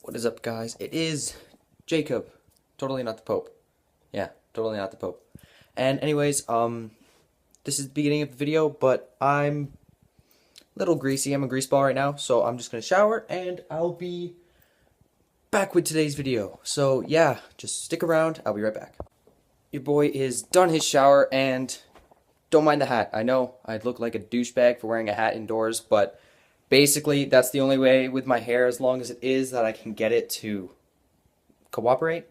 What is up, guys? It is Jacob. Totally not the Pope. Yeah, totally not the Pope. And anyways, this is the beginning of the video, but I'm a little greasy. I'm a grease ball right now, so I'm just gonna shower and I'll be back with today's video. So yeah, just stick around. I'll be right back. Your boy is done his shower and don't mind the hat. I know I look like a douchebag for wearing a hat indoors, but basically that's the only way with my hair, as long as it is, that I can get it to cooperate.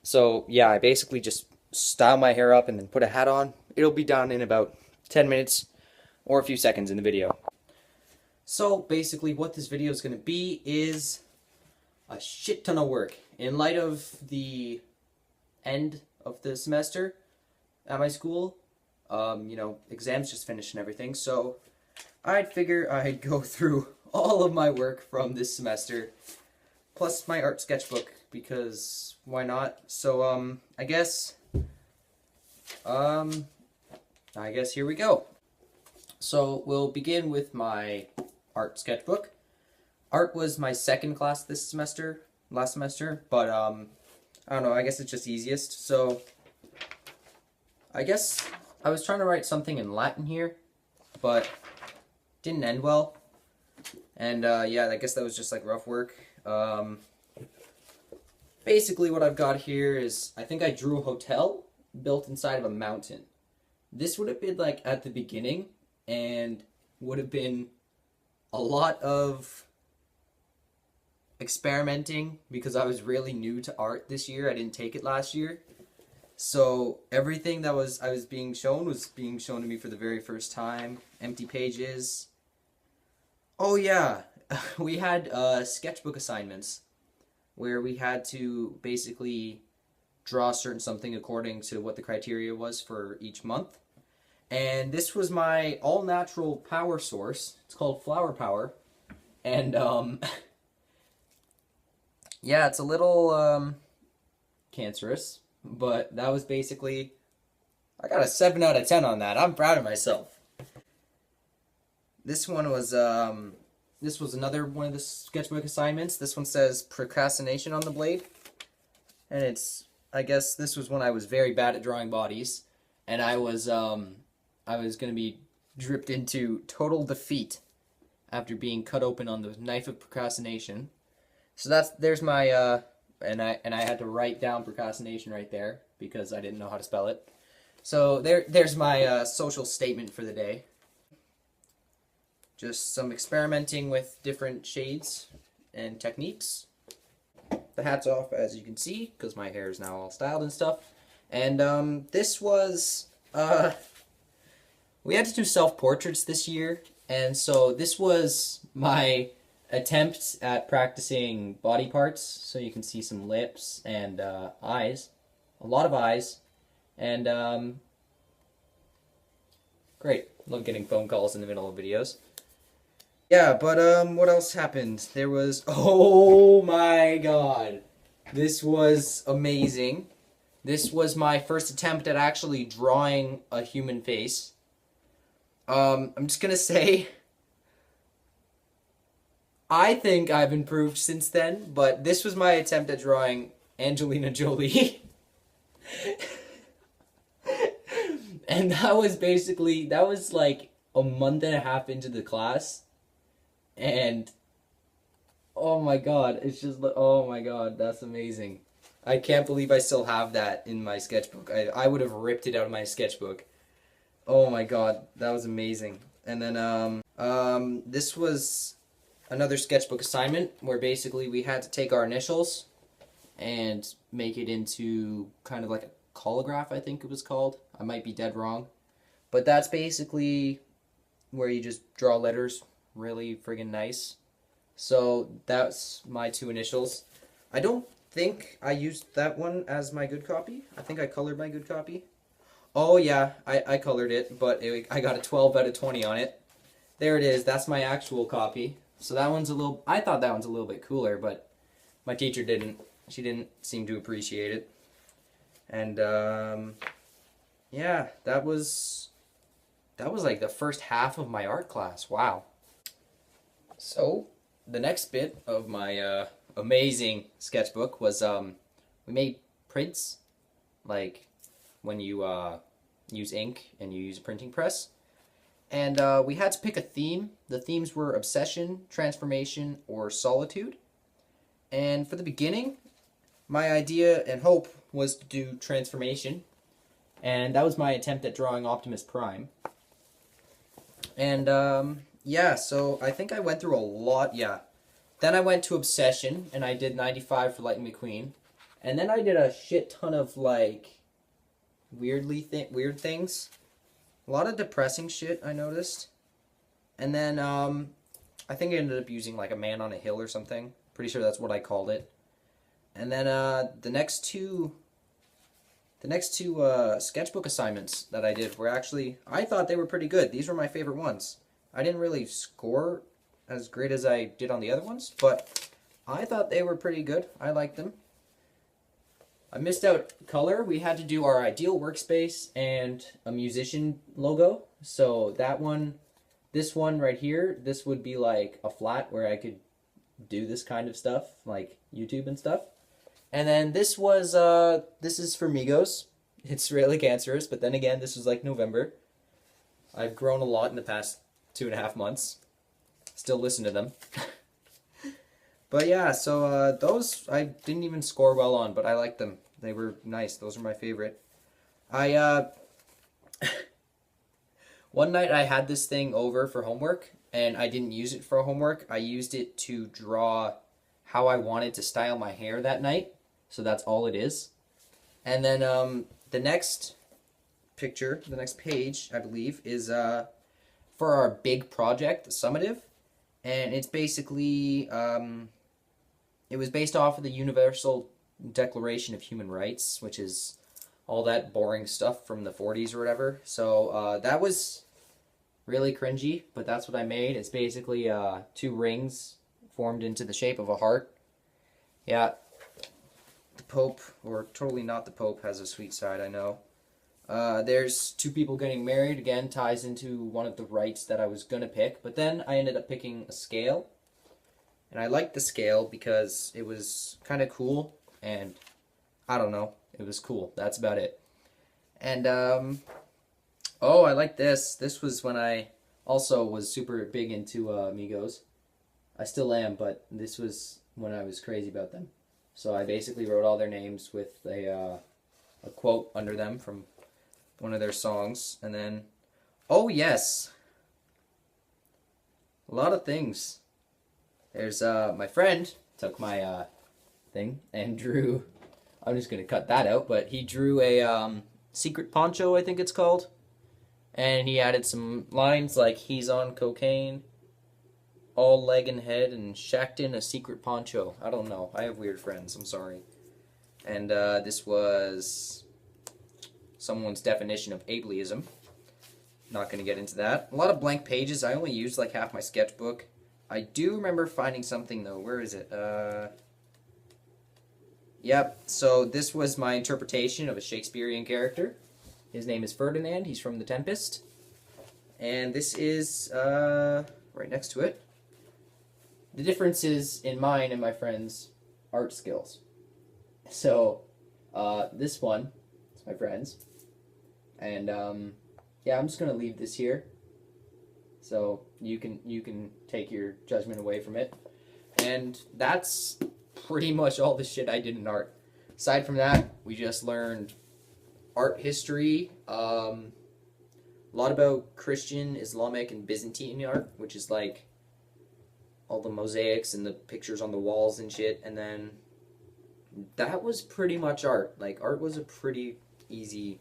So yeah, I basically just style my hair up and then put a hat on. It'll be done in about 10 minutes or a few seconds in the video. So basically what this video is going to be is a shit ton of work. In light of the end of the semester at my school, exams just finished and everything, so I'd figure I'd go through all of my work from this semester, plus my art sketchbook, because why not? So, I guess here we go. So, we'll begin with my art sketchbook. Art was my second class last semester, but, I don't know, I guess it's just easiest. So, I guess I was trying to write something in Latin here, but didn't end well. And, yeah, I guess that was just, like, rough work. Basically what I've got here is, I think I drew a hotel built inside of a mountain. This would have been, like, at the beginning, and would have been a lot of experimenting, because I was really new to art this year. I didn't take it last year. So everything that I was being shown to me for the very first time. Empty pages. Oh yeah, we had sketchbook assignments where we had to basically draw something according to what the criteria was for each month. And this was my all-natural power source. It's called Flower Power. And yeah, it's a little cancerous, but that was basically, I got a 7 out of 10 on that. I'm proud of myself. This one was another one of the sketchbook assignments. This one says procrastination on the blade. And I guess this was when I was very bad at drawing bodies, and I was going to be dripped into total defeat after being cut open on the knife of procrastination. So there's my and I had to write down procrastination right there because I didn't know how to spell it. So there's my social statement for the day. Just some experimenting with different shades and techniques. The hat's off, as you can see, because my hair is now all styled and stuff. And this was we had to do self-portraits this year, and so this was my attempt at practicing body parts. So you can see some lips and eyes, a lot of eyes, and great. Love getting phone calls in the middle of videos. Yeah, but what else happened? There was, oh my god, this was amazing. This was my first attempt at actually drawing a human face. I'm just gonna say, I think I've improved since then, but this was my attempt at drawing Angelina Jolie. And that was like a month and a half into the class. And oh my god, it's just, oh my god, that's amazing. I can't believe I still have that in my sketchbook. I would have ripped it out of my sketchbook. Oh my god, that was amazing. And then this was another sketchbook assignment where basically we had to take our initials and make it into kind of like a holograph, I think it was called. I might be dead wrong. But that's basically where you just draw letters really friggin' nice. So that's my 2 initials. I don't think I used that one as my good copy. I think I colored my good copy. Oh yeah, I colored it, but I got a 12 out of 20 on it. There it is. That's my actual copy. So that one's I thought that one's a little bit cooler, but my teacher didn't. She didn't seem to appreciate it. And yeah, that was like the first half of my art class. Wow. So the next bit of my amazing sketchbook was we made prints, like when you use ink and you use a printing press. And we had to pick a theme. The themes were obsession, transformation, or solitude. And for the beginning, my idea and hope was to do transformation. And that was my attempt at drawing Optimus Prime. And yeah, so I think I went through a lot, yeah. Then I went to obsession, and I did 95 for Lightning McQueen. And then I did a shit ton of, like, weird things. A lot of depressing shit, I noticed. And then, I think I ended up using, like, a man on a hill or something. Pretty sure that's what I called it. And then, the next two sketchbook assignments that I did were actually, I thought they were pretty good. These were my favorite ones. I didn't really score as great as I did on the other ones, but I thought they were pretty good. I liked them. I missed out color. We had to do our ideal workspace and a musician logo. So that one, this one right here, this would be like a flat where I could do this kind of stuff, like YouTube and stuff. And then this was, this is for Migos. It's really cancerous, but then again, this was like November. I've grown a lot in the past 2.5 months. Still listen to them. But yeah, so those I didn't even score well on, but I liked them. They were nice. Those are my favorite. One night I had this thing over for homework, and I didn't use it for homework. I used it to draw how I wanted to style my hair that night. So that's all it is. And then the next picture, the next page, I believe, is for our big project, the summative. And it's basically, it was based off of the Universal Declaration of Human Rights, which is all that boring stuff from the 40s or whatever. So that was really cringy, but that's what I made. It's basically 2 rings formed into the shape of a heart. Yeah, the Pope, or totally not the Pope, has a sweet side, I know. There's 2 people getting married, again, ties into one of the rights that I was gonna pick, but then I ended up picking a scale. And I liked the scale because it was kind of cool, and I don't know, it was cool. That's about it. And, oh, I like this. This was when I also was super big into Migos. I still am, but this was when I was crazy about them. So I basically wrote all their names with a quote under them from one of their songs. And then, oh yes, a lot of things. There's my friend took my thing and drew, I'm just gonna cut that out, but he drew a secret poncho, I think it's called. And he added some lines like, he's on cocaine, all leg and head, and shacked in a secret poncho. I don't know. I have weird friends. I'm sorry. And this was someone's definition of ableism. Not going to get into that. A lot of blank pages. I only used like half my sketchbook. I do remember finding something though. Where is it? Yep. So this was my interpretation of a Shakespearean character. His name is Ferdinand. He's from The Tempest. And this is right next to it. The difference is in mine and my friend's art skills. So this one is my friend's. And yeah, I'm just gonna leave this here. So you can take your judgment away from it. And that's pretty much all the shit I did in art. Aside from that, we just learned art history, a lot about Christian, Islamic, and Byzantine art, which is like all the mosaics and the pictures on the walls and shit. And then that was pretty much art. Like, art was a pretty easy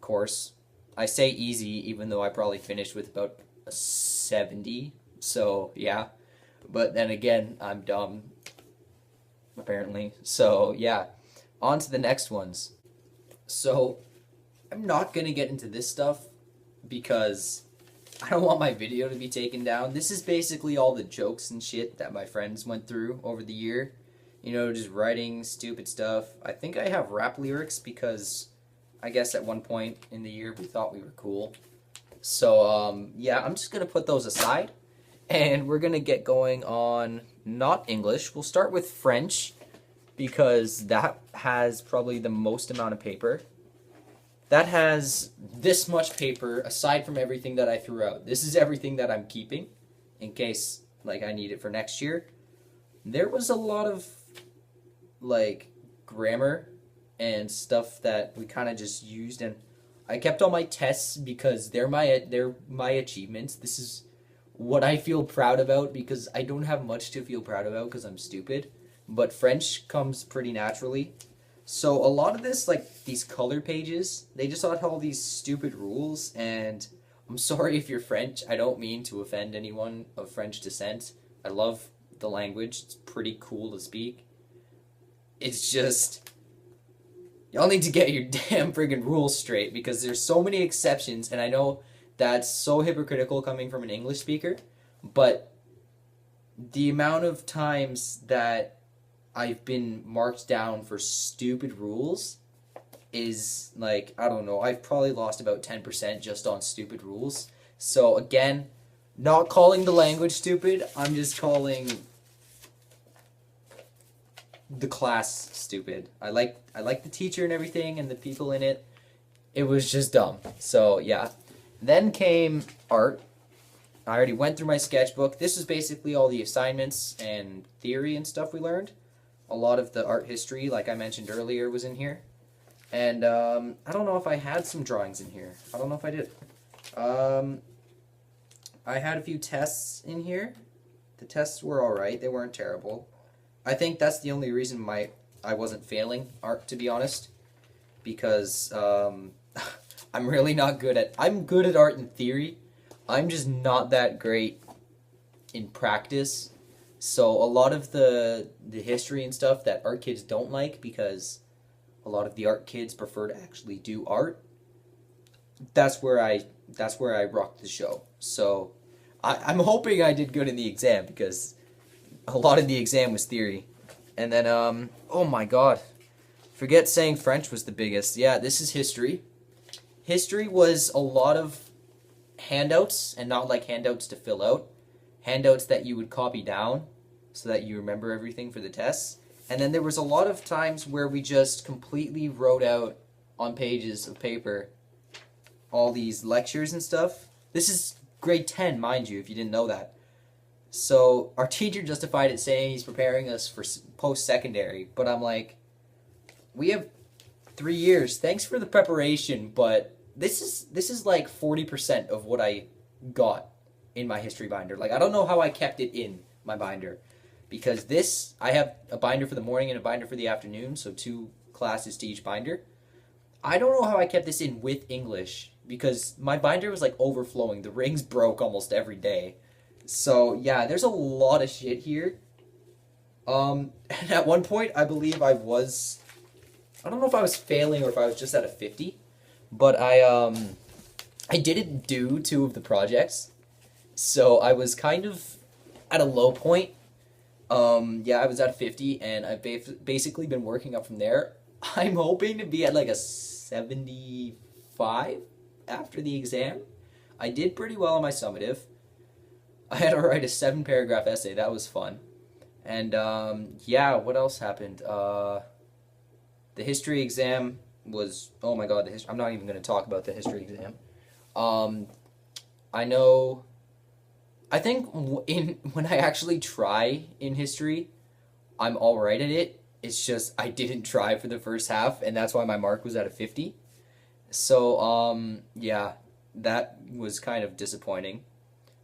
course. I say easy even though I probably finished with about a 70, so yeah. But then again, I'm dumb, apparently. So yeah, on to the next ones. So I'm not gonna get into this stuff because I don't want my video to be taken down. This is basically all the jokes and shit that my friends went through over the year. You know, just writing stupid stuff. I think I have rap lyrics because I guess at one point in the year we thought we were cool. So yeah, I'm just gonna put those aside and we're gonna get going on not English. We'll start with French because that has probably the most amount of paper. That has this much paper aside from everything that I threw out. This is everything that I'm keeping in case like I need it for next year. There was a lot of like grammar and stuff that we kind of just used, and I kept all my tests because they're my achievements. This is what I feel proud about because I don't have much to feel proud about because I'm stupid. But French comes pretty naturally. So a lot of this, like these color pages, they just had all these stupid rules, and I'm sorry if you're French. I don't mean to offend anyone of French descent. I love the language. It's pretty cool to speak. It's just, y'all need to get your damn friggin' rules straight because there's so many exceptions, and I know that's so hypocritical coming from an English speaker, but the amount of times that I've been marked down for stupid rules is like, I don't know, I've probably lost about 10% just on stupid rules. So again, not calling the language stupid, I'm just calling the class stupid. I like the teacher and everything and the people in it. It was just dumb. So yeah. Then came art. I already went through my sketchbook. This is basically all the assignments and theory and stuff we learned. A lot of the art history, like I mentioned earlier, was in here. And I don't know if I had some drawings in here. I don't know if I did. I had a few tests in here. The tests were alright. They weren't terrible. I think that's the only reason I wasn't failing art, to be honest. Because I'm really not good at... I'm good at art in theory. I'm just not that great in practice. So a lot of the history and stuff that art kids don't like, because a lot of the art kids prefer to actually do art, that's where I rocked the show. So I'm hoping I did good in the exam because a lot of the exam was theory. And then oh my god, forget saying French was the biggest. Yeah, this is history. History was a lot of handouts, and not like handouts to fill out. Handouts that you would copy down so that you remember everything for the tests. And then there was a lot of times where we just completely wrote out on pages of paper all these lectures and stuff. This is grade 10, mind you, if you didn't know that. So our teacher justified it saying he's preparing us for post-secondary, but I'm like, we have 3 years. Thanks for the preparation, but this is like 40% of what I got in my history binder. Like, I don't know how I kept it in my binder, because this, I have a binder for the morning and a binder for the afternoon, so 2 classes to each binder. I don't know how I kept this in with English, because my binder was like overflowing. The rings broke almost every day. So yeah, there's a lot of shit here. And at one point, I believe I don't know if I was failing or if I was just at a 50, but I didn't do 2 of the projects. So I was kind of at a low point. Yeah, I was at 50, and I've basically been working up from there. I'm hoping to be at like a 75 after the exam. I did pretty well on my summative. I had to write a 7-paragraph essay. That was fun. And yeah, what else happened? The history exam was, oh my god, I'm not even going to talk about the history exam. I think when I actually try in history, I'm alright at it. It's just I didn't try for the first half, and that's why my mark was at a 50. So, yeah, that was kind of disappointing.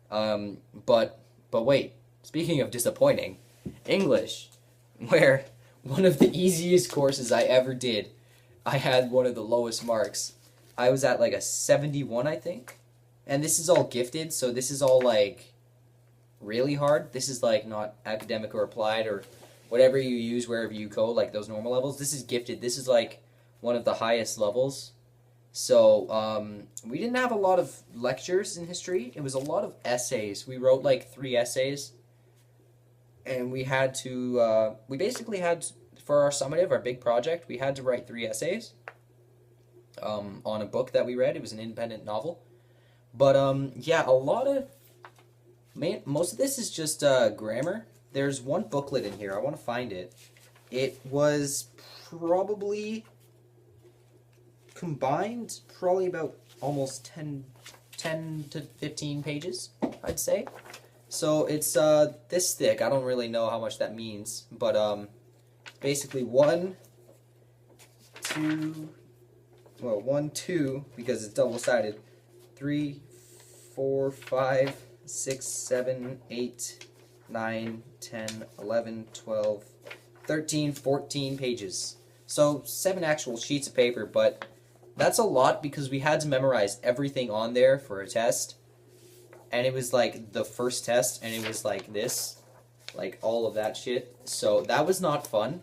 But wait, speaking of disappointing, English, where one of the easiest courses I ever did, I had one of the lowest marks. I was at like a 71, I think. And this is all gifted, so this is all like really hard. This is like not academic or applied or whatever you use wherever you go, like those normal levels. This is gifted. This is like one of the highest levels. So we didn't have a lot of lectures in history. It was a lot of essays. We wrote like 3 essays, and we had to we basically had, for our summative, our big project, we had to write 3 essays on a book that we read. It was an independent novel. But yeah, most of this is just grammar there's one booklet in here. I want to find it. It was probably combined, probably about almost 10 to 15 pages, I'd say. So it's this thick. I don't really know how much that means, but basically 1, 2, well, 1, 2, because it's double-sided, 3, 4, 5, 6, 7, 8, 9, 10, 11, 12, 13, 14 pages. So 7 actual sheets of paper, but that's a lot because we had to memorize everything on there for a test. And it was like the first test, and it was like this, like all of that shit. So that was not fun.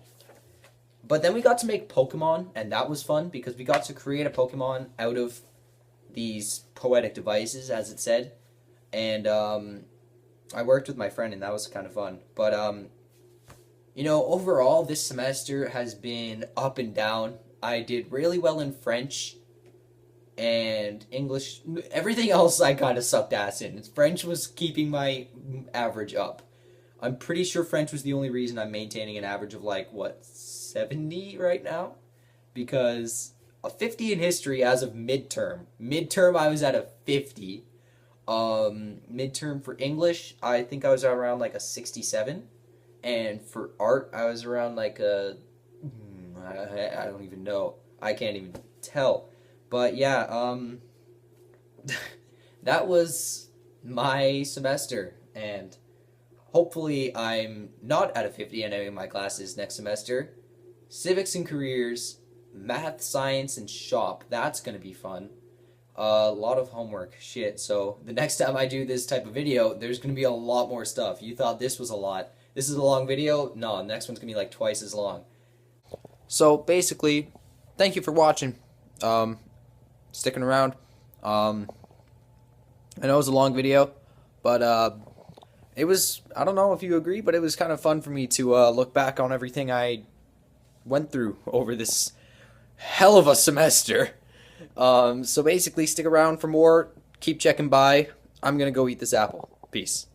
But then we got to make Pokemon, and that was fun because we got to create a Pokemon out of these poetic devices, as it said. And I worked with my friend, and that was kind of fun. But you know, overall, this semester has been up and down. I did really well in French and English. Everything else I kind of sucked ass in. French was keeping my average up. I'm pretty sure French was the only reason I'm maintaining an average of like, what, 70 right now? Because a 50 in history as of midterm. Midterm, I was at a 50. Midterm for English, I think I was around like a 67. And for art, I was around like a... I don't even know. I can't even tell. But yeah, that was my semester, and hopefully I'm not at a 50 in any of my classes next semester. Civics and careers, math, science, and shop. That's going to be fun. A lot of homework. Shit. So the next time I do this type of video, there's going to be a lot more stuff. You thought this was a lot. This is a long video? No, the next one's going to be like twice as long. So basically, thank you for watching. Sticking around. I know it was a long video, but it was, I don't know if you agree, but it was kind of fun for me to look back on everything I went through over this hell of a semester. So basically, stick around for more. Keep checking by. I'm gonna go eat this apple. Peace.